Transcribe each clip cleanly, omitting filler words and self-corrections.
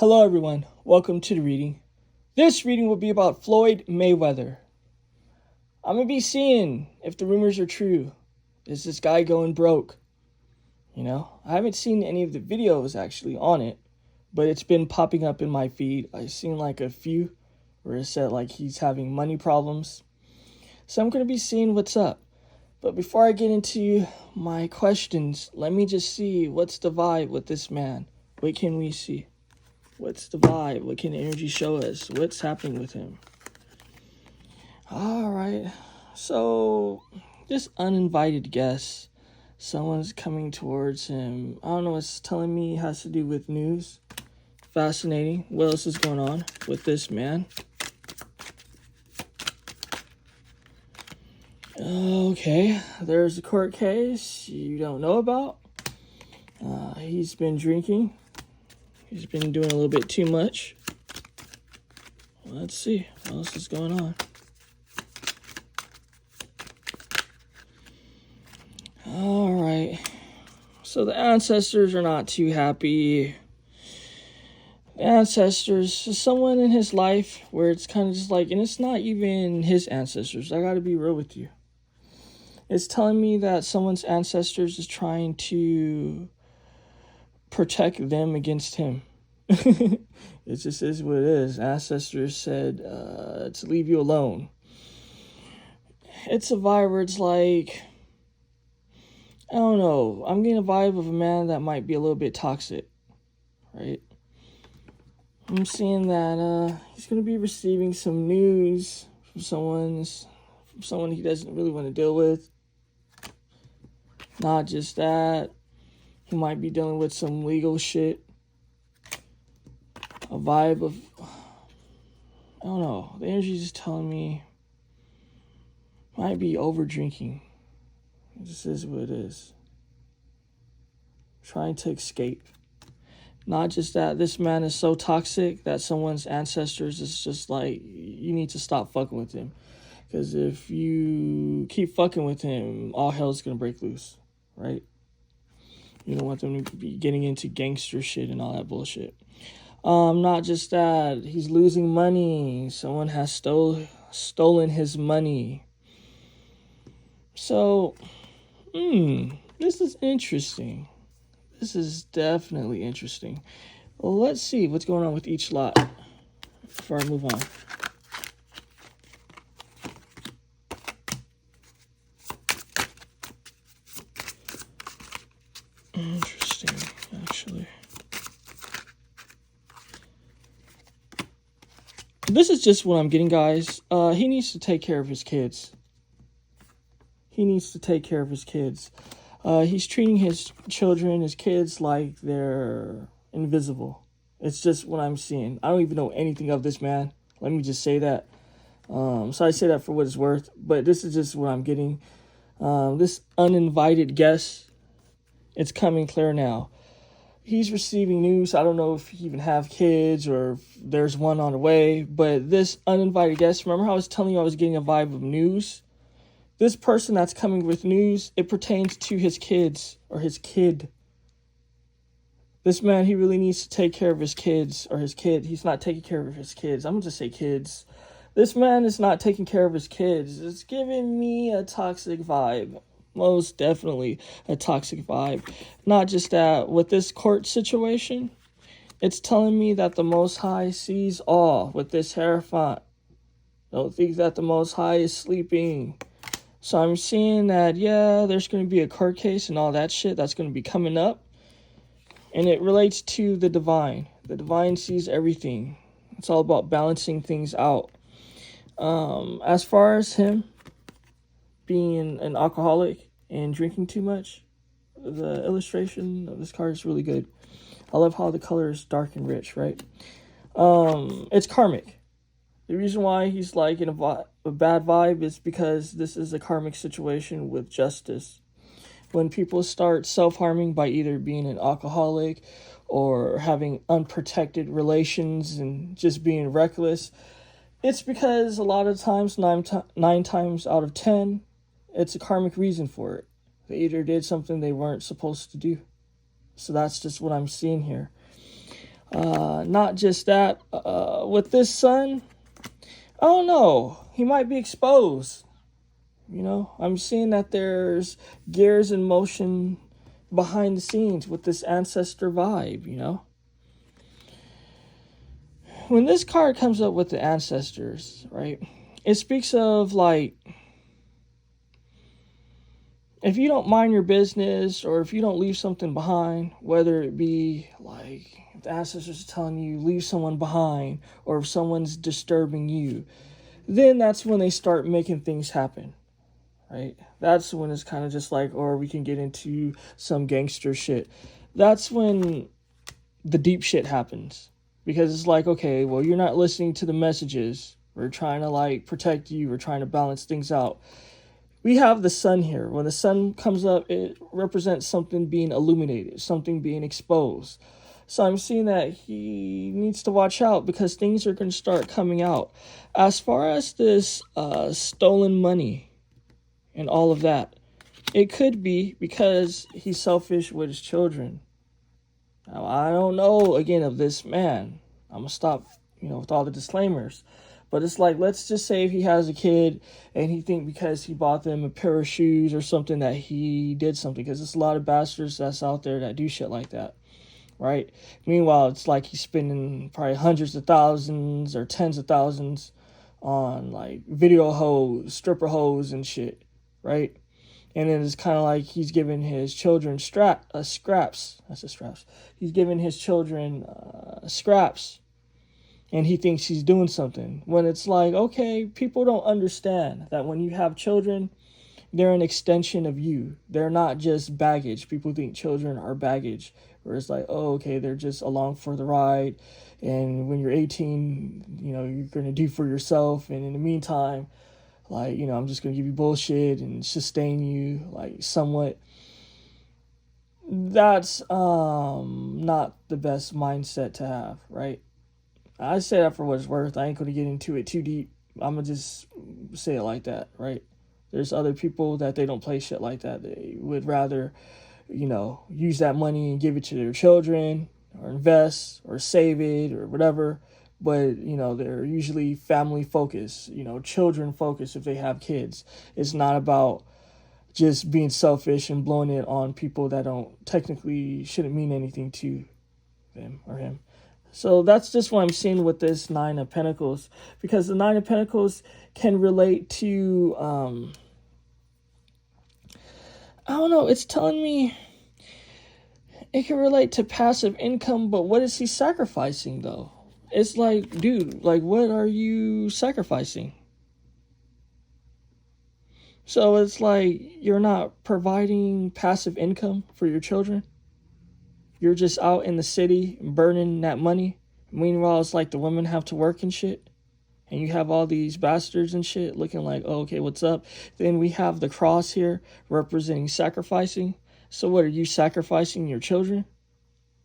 Hello everyone, welcome to the reading. This reading will be about Floyd Mayweather. I'm going to be seeing if the rumors are true. Is this guy going broke? I haven't seen any of the videos actually on it, but it's been popping up in my feed. I've seen like a few where it said like he's having money problems. So I'm going to be seeing what's up. But before I get into my questions, let me just see what's the vibe with this man. What can we see? What's the vibe? What can energy show us? What's happening with him? All right. So, this uninvited guest, someone's coming towards him. I don't know what's telling me it has to do with news. Fascinating. What else is going on with this man? Okay. There's a court case you don't know about. He's been drinking. He's been doing a little bit too much. Let's see what else is going on. All right. So the ancestors are not too happy. The ancestors, someone in his life where it's kind of just like, and it's not even his ancestors. I got to be real with you. It's telling me that someone's ancestors is trying to protect them against him. It just is what it is. Ancestors said to leave you alone. It's a vibe where it's like, I don't know. I'm getting a vibe of a man that might be a little bit toxic, right? I'm seeing that he's going to be receiving some news from someone he doesn't really want to deal with. Not just that. He might be dealing with some legal shit. A vibe of, I don't know. The energy is telling me might be over drinking. This is what it is. Trying to escape. Not just that, this man is so toxic that someone's ancestors is just like, you need to stop fucking with him. Because if you keep fucking with him, all hell's going to break loose, right? You don't want them to be getting into gangster shit and all that bullshit. Not just that, he's losing money. Someone has stolen his money. So, this is interesting. This is definitely interesting. Well, let's see what's going on with each lot before I move on. Interesting, actually. This is just what I'm getting, guys. He needs to take care of his kids. He's treating his children, his kids, like they're invisible. It's just what I'm seeing. I don't even know anything of this man. Let me just say that. So I say that for what it's worth. But this is just what I'm getting. This uninvited guest, it's coming clear now. He's receiving news. I don't know if he even have kids or if there's one on the way. But this uninvited guest, remember how I was telling you I was getting a vibe of news? This person that's coming with news, it pertains to his kids or his kid. This man, he really needs to take care of his kids or his kid. He's not taking care of his kids. I'm going to just say kids. This man is not taking care of his kids. It's giving me a toxic vibe. Most definitely a toxic vibe. Not just that, with this court situation, it's telling me that the Most High sees all with this Hierophant. Don't think that the Most High is sleeping. So I'm seeing that, yeah, there's going to be a court case and all that shit that's going to be coming up. And it relates to the divine. The divine sees everything. It's all about balancing things out. As far as him being an alcoholic and drinking too much, the illustration of this card is really good. I love how the color is dark and rich, right? It's karmic. The reason why he's like in a bad vibe is because this is a karmic situation with justice. When people start self-harming by either being an alcoholic or having unprotected relations and just being reckless, it's because a lot of times, 9 times out of 10, it's a karmic reason for it. They either did something they weren't supposed to do. So that's just what I'm seeing here. Not just that, with this sun, I don't know, he might be exposed. You know, I'm seeing that there's gears in motion behind the scenes with this ancestor vibe, you know. When this card comes up with the ancestors, right, it speaks of like, if you don't mind your business or if you don't leave something behind, whether it be like if the ancestors are telling you leave someone behind or if someone's disturbing you, then that's when they start making things happen, right? That's when it's kind of just like, or we can get into some gangster shit. That's when the deep shit happens. Because it's like, okay, well, you're not listening to the messages. We're trying to like protect you. We're trying to balance things out. We have the sun here. When the sun comes up, it represents something being illuminated, something being exposed. So I'm seeing that he needs to watch out because things are going to start coming out. As far as this stolen money and all of that, it could be because he's selfish with his children. Now, I don't know, again, of this man. I'm going to stop, with all the disclaimers. But it's like, let's just say if he has a kid and he think because he bought them a pair of shoes or something that he did something. Because there's a lot of bastards that's out there that do shit like that, right? Meanwhile, it's like he's spending probably hundreds of thousands or tens of thousands on like video hoes, stripper hoes and shit, right? And then it's kind of like he's giving his children scraps. That's the scraps. He's giving his children scraps. And he thinks he's doing something. When it's like, okay, people don't understand that when you have children, they're an extension of you. They're not just baggage. People think children are baggage. Where it's like, oh, okay, they're just along for the ride. And when you're 18, you're going to do for yourself. And in the meantime, like, I'm just going to give you bullshit and sustain you, like, somewhat. That's not the best mindset to have, right? I say that for what it's worth. I ain't going to get into it too deep. I'm going to just say it like that, right? There's other people that they don't play shit like that. They would rather, use that money and give it to their children or invest or save it or whatever. But, they're usually family focused, children focused if they have kids. It's not about just being selfish and blowing it on people that shouldn't mean anything to them or him. So that's just what I'm seeing with this Nine of Pentacles. Because the Nine of Pentacles can relate to, I don't know, it's telling me it can relate to passive income, but what is he sacrificing though? It's like, dude, like, what are you sacrificing? So it's like you're not providing passive income for your children. You're just out in the city burning that money. Meanwhile, it's like the women have to work and shit. And you have all these bastards and shit looking like, oh, okay, what's up? Then we have the cross here representing sacrificing. So what, are you sacrificing your children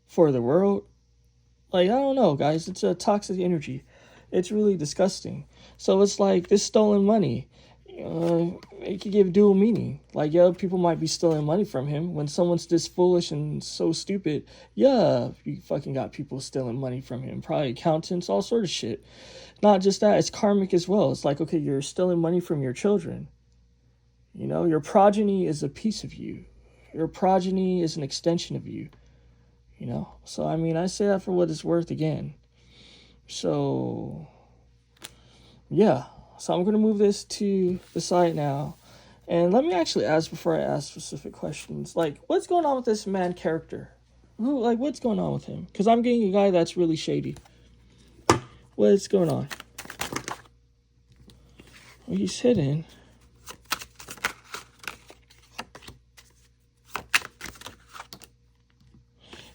for the world? Like, I don't know, guys. It's a toxic energy. It's really disgusting. So it's like this stolen money. It could give dual meaning. Like, yeah, people might be stealing money from him. When someone's this foolish and so stupid, yeah, you fucking got people stealing money from him. Probably accountants, all sort of shit. Not just that, it's karmic as well. It's like, okay, you're stealing money from your children. Your progeny is a piece of you. Your progeny is an extension of you. So, I say that for what it's worth again. So, yeah. So I'm going to move this to the side now. And let me actually ask before I ask specific questions. Like, what's going on with this man character? What's going on with him? Because I'm getting a guy that's really shady. What's going on? Well, he's hidden.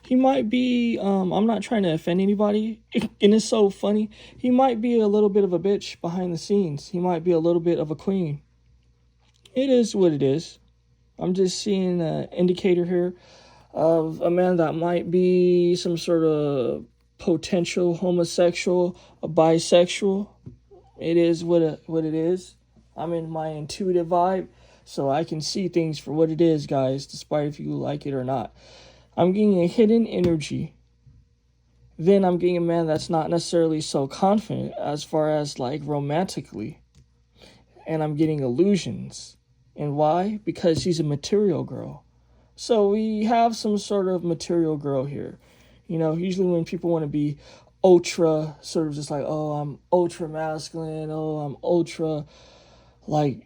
He might be, I'm not trying to offend anybody, and it's so funny. He might be a little bit of a bitch behind the scenes. He might be a little bit of a queen. It is what it is. I'm just seeing an indicator here of a man that might be some sort of potential homosexual, a bisexual. It is what it is. I'm in my intuitive vibe, so I can see things for what it is, guys, despite if you like it or not. I'm getting a hidden energy then I'm getting a man that's not necessarily so confident as far as like romantically. And I'm getting illusions. And why? Because she's a material girl. So we have some sort of material girl here. Usually when people want to be ultra, sort of just like, oh, I'm ultra masculine, oh, I'm ultra, like,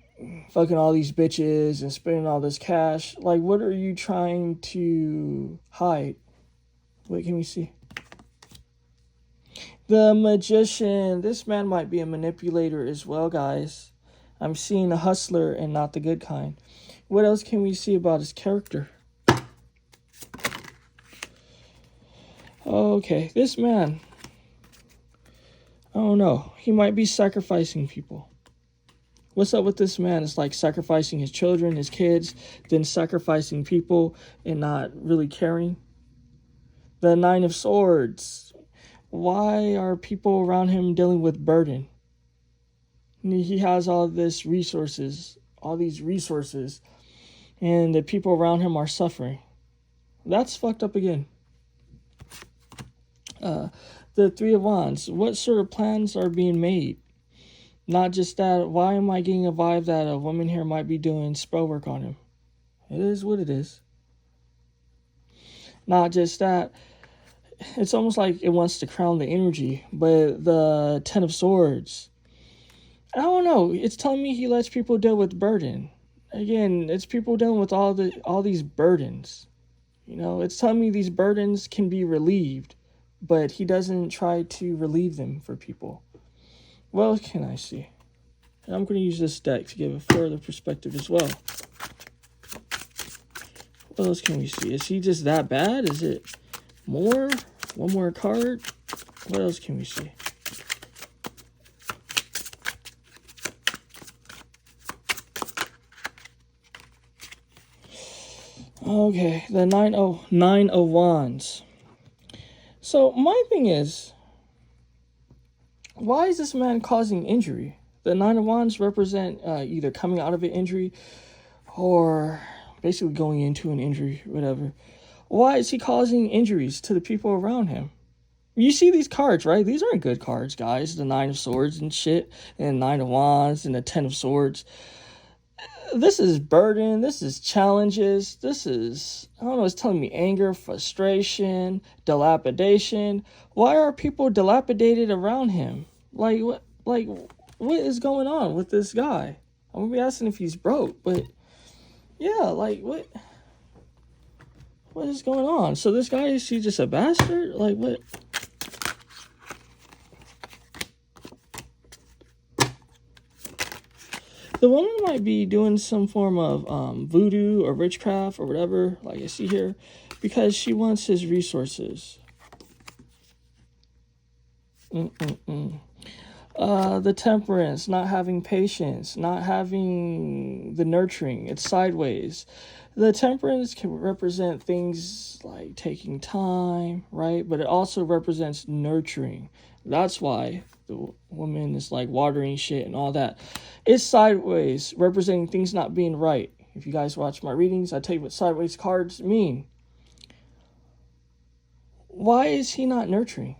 fucking all these bitches and spending all this cash. Like, what are you trying to hide? Wait, can we see? The Magician. This man might be a manipulator as well, guys. I'm seeing a hustler and not the good kind. What else can we see about his character? Okay, this man, I don't know. He might be sacrificing people. What's up with this man? It's like sacrificing his children, his kids, then sacrificing people and not really caring. The Nine of Swords. Why are people around him dealing with burden? He has all these resources, and the people around him are suffering. That's fucked up again. The Three of Wands. What sort of plans are being made? Not just that. Why am I getting a vibe that a woman here might be doing spell work on him? It is what it is. Not just that. It's almost like it wants to crown the energy. But the Ten of Swords, I don't know. It's telling me he lets people deal with burden. Again, it's people dealing with all these burdens. It's telling me these burdens can be relieved, but he doesn't try to relieve them for people. What else can I see? And I'm going to use this deck to give a further perspective as well. What else can we see? Is he just that bad? Is it more? One more card? What else can we see? Okay, the Nine of Wands. So my thing is, why is this man causing injury? The Nine of Wands represent either coming out of an injury or basically going into an injury, whatever. Why is he causing injuries to the people around him? You see these cards, right? These aren't good cards, guys. The Nine of Swords and shit, and Nine of Wands and the Ten of Swords. This is burden. This is challenges. This is, I don't know, it's telling me anger, frustration, dilapidation. Why are people dilapidated around him? Like, what is going on with this guy? I'm going to be asking if he's broke, but yeah, like, what is going on? So this guy, is he just a bastard? Like, what? The woman might be doing some form of voodoo or witchcraft or whatever, like I see here, because she wants his resources. The Temperance, not having patience, not having the nurturing. It's sideways. The Temperance can represent things like taking time, right? But it also represents nurturing. That's why the woman is like watering shit and all that. It's sideways, representing things not being right. If you guys watch my readings, I tell you what sideways cards mean. Why is he not nurturing?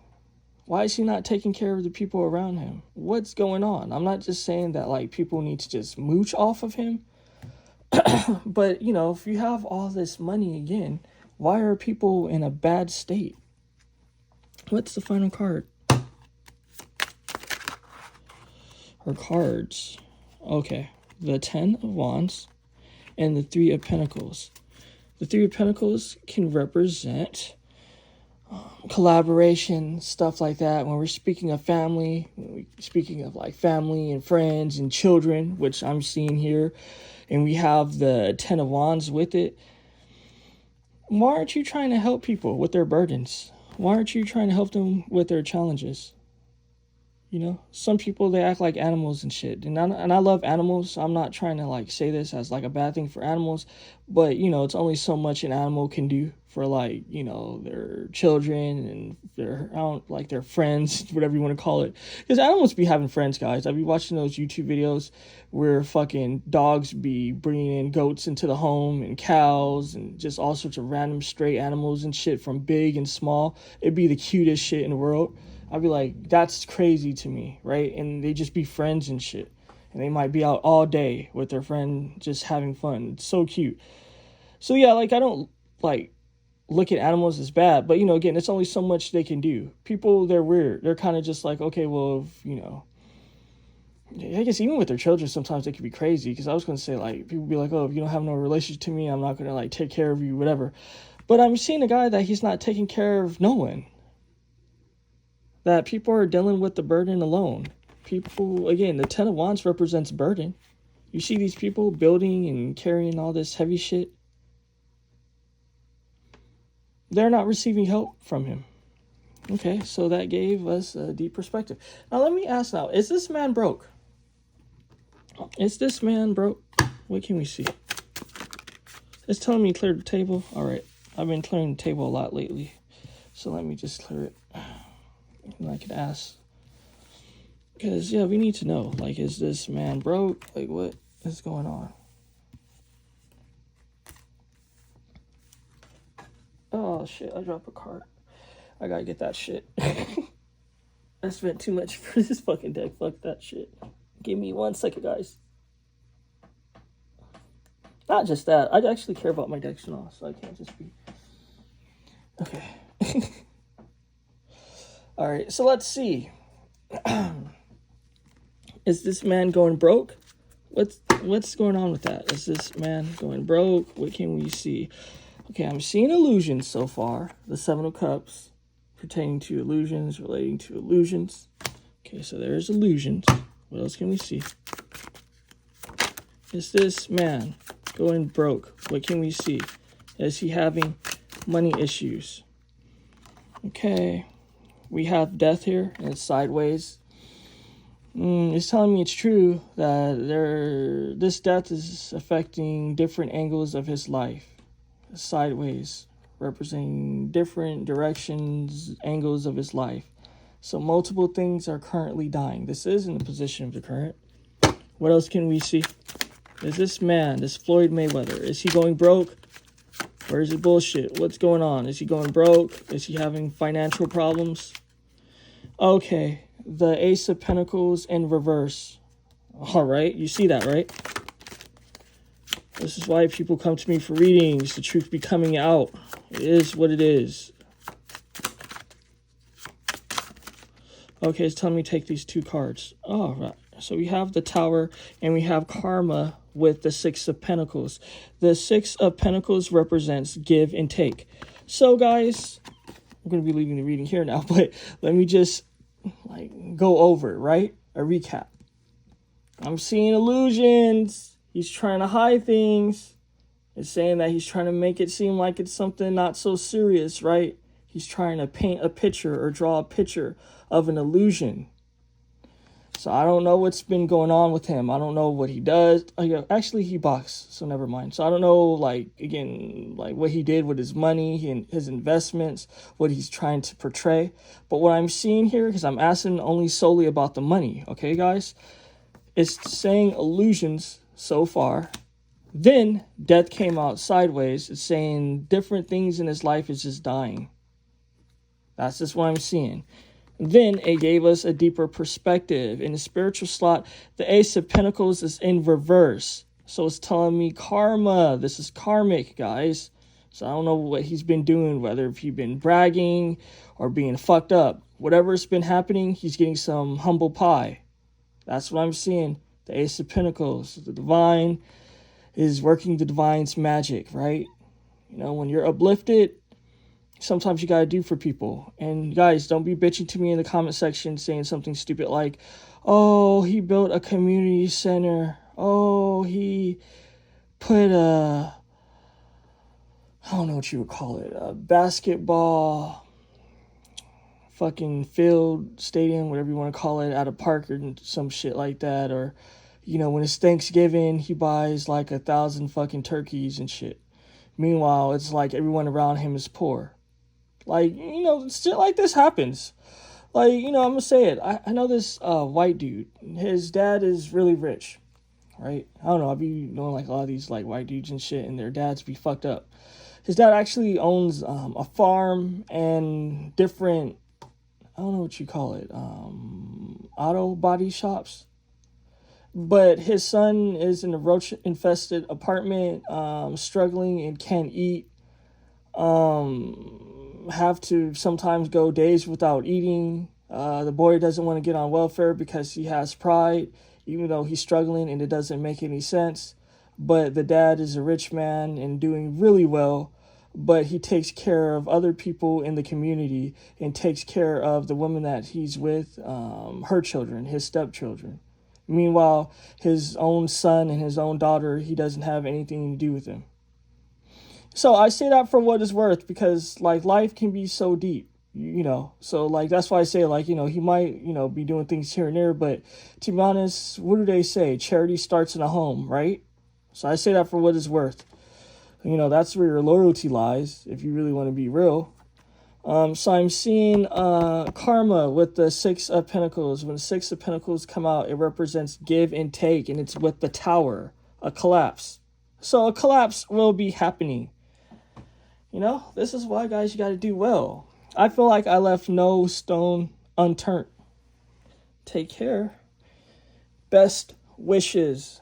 Why is he not taking care of the people around him? What's going on? I'm not just saying that like people need to just mooch off of him. But, if you have all this money again, why are people in a bad state? What's the final card? Her cards. Okay. The Ten of Wands and the Three of Pentacles. The Three of Pentacles can represent collaboration, stuff like that. When we're speaking of family, speaking of like family and friends and children, which I'm seeing here, and we have the Ten of Wands with it. Why aren't you trying to help people with their burdens? Why aren't you trying to help them with their challenges? You know, some people, they act like animals and shit. And I love animals. So I'm not trying to like say this as like a bad thing for animals, but you know, it's only so much an animal can do for like, you know, their children and their, I don't like their friends, whatever you want to call it. Because animals be having friends, guys. I be watching those YouTube videos where fucking dogs be bringing in goats into the home and cows and just all sorts of random stray animals and shit from big and small. It'd be the cutest shit in the world. I'd be like, that's crazy to me, right? And they just be friends and shit. And they might be out all day with their friend just having fun. It's so cute. So yeah, like I don't like look at animals as bad, but you know, again, it's only so much they can do. People, they're weird. They're kind of just like, okay, well, if, you know, I guess even with their children, sometimes they could be crazy. Because I was going to say, like, people be like, oh, if you don't have no relationship to me, I'm not going to like take care of you, whatever. But I'm seeing a guy that he's not taking care of no one. That people are dealing with the burden alone. People, again, the Ten of Wands represents burden. You see these people building and carrying all this heavy shit. They're not receiving help from him. Okay, so that gave us a deep perspective. Now let me ask now, is this man broke? Is this man broke? What can we see? It's telling me clear the table. All right, I've been clearing the table a lot lately. So let me just clear it. And I could ask. Because, yeah, we need to know. Like, is this man broke? Like, what is going on? Oh, shit, I dropped a card. I gotta get that shit. I spent too much for this fucking deck. Fuck that shit. Give me 1 second, guys. Not just that. I actually care about my decks and all, so I can't just be... Okay. All right, so let's see. Is this man going broke? What's going on with that? Is this man going broke? What can we see? Okay, I'm seeing illusions so far. The Seven of Cups pertaining to illusions, relating to illusions. Okay, so there's illusions. What else can we see? Is this man going broke? What can we see? Is he having money issues? Okay. We have death here, and it's sideways. It's telling me it's true that this death is affecting different angles of his life. Sideways, representing different directions, angles of his life. So multiple things are currently dying. This is in the position of the current. What else can we see? Is this man, this Floyd Mayweather, is he going broke? Or is it bullshit? What's going on? Is he going broke? Is he having financial problems? Okay, the Ace of Pentacles in reverse. All right, you see that, right? This is why people come to me for readings. The truth be coming out. It is what it is. Okay, it's telling me to take these 2 cards. Oh, right. So we have the Tower and we have Karma with the Six of Pentacles. The Six of Pentacles represents give and take. So, guys, I'm going to be leaving the reading here now, but let me just like go over, right? A recap. I'm seeing illusions. He's trying to hide things. It's saying that he's trying to make it seem like it's something not so serious, right? He's trying to paint a picture or draw a picture of an illusion. So I don't know what's been going on with him. I don't know what he does. Oh, yeah, actually, he boxed, so never mind. So I don't know, like, again, like what he did with his money and his investments, what he's trying to portray. But what I'm seeing here, because I'm asking only solely about the money, okay, guys? It's saying illusions so far. Then death came out sideways. It's saying different things in his life is just dying. That's just what I'm seeing. Then it gave us a deeper perspective. In the spiritual slot, the Ace of Pentacles is in reverse. So it's telling me karma. This is karmic, guys. So I don't know what he's been doing, whether if he's been bragging or being fucked up. Whatever's been happening, he's getting some humble pie. That's what I'm seeing. The Ace of Pentacles. The divine is working the divine's magic, right? You know, when you're uplifted, sometimes you gotta do for people. And guys, don't be bitching to me in the comment section saying something stupid like, oh, he built a community center. Oh, he put I don't know what you would call it, a basketball fucking field, stadium, whatever you want to call it, at a park or some shit like that. Or, you know, when it's Thanksgiving, he buys like 1,000 fucking turkeys and shit. Meanwhile, it's like everyone around him is poor. Like, you know, shit like this happens. Like, you know, I'm gonna say it. I know this white dude. His dad is really rich, right? I don't know. I be knowing like a lot of these like white dudes and shit, and their dads be fucked up. His dad actually owns a farm and different, I don't know what you call it, auto body shops. But his son is in a roach infested apartment, struggling and can't eat. Have to sometimes go days without eating. The boy doesn't want to get on welfare because he has pride, even though he's struggling and it doesn't make any sense. But the dad is a rich man and doing really well, but he takes care of other people in the community and takes care of the woman that he's with, her children, his stepchildren. Meanwhile, his own son and his own daughter, he doesn't have anything to do with them. So I say that for what it's worth, because like life can be so deep, you know. So like that's why I say, like, you know, he might, you know, be doing things here and there, but to be honest, what do they say? Charity starts in a home, right? So I say that for what it's worth. You know, that's where your loyalty lies, if you really want to be real. So I'm seeing karma with the Six of Pentacles. When the Six of Pentacles come out, it represents give and take, and it's with the Tower, a collapse. So a collapse will be happening. You know, this is why, guys, you got to do well. I feel like I left no stone unturned. Take care. Best wishes.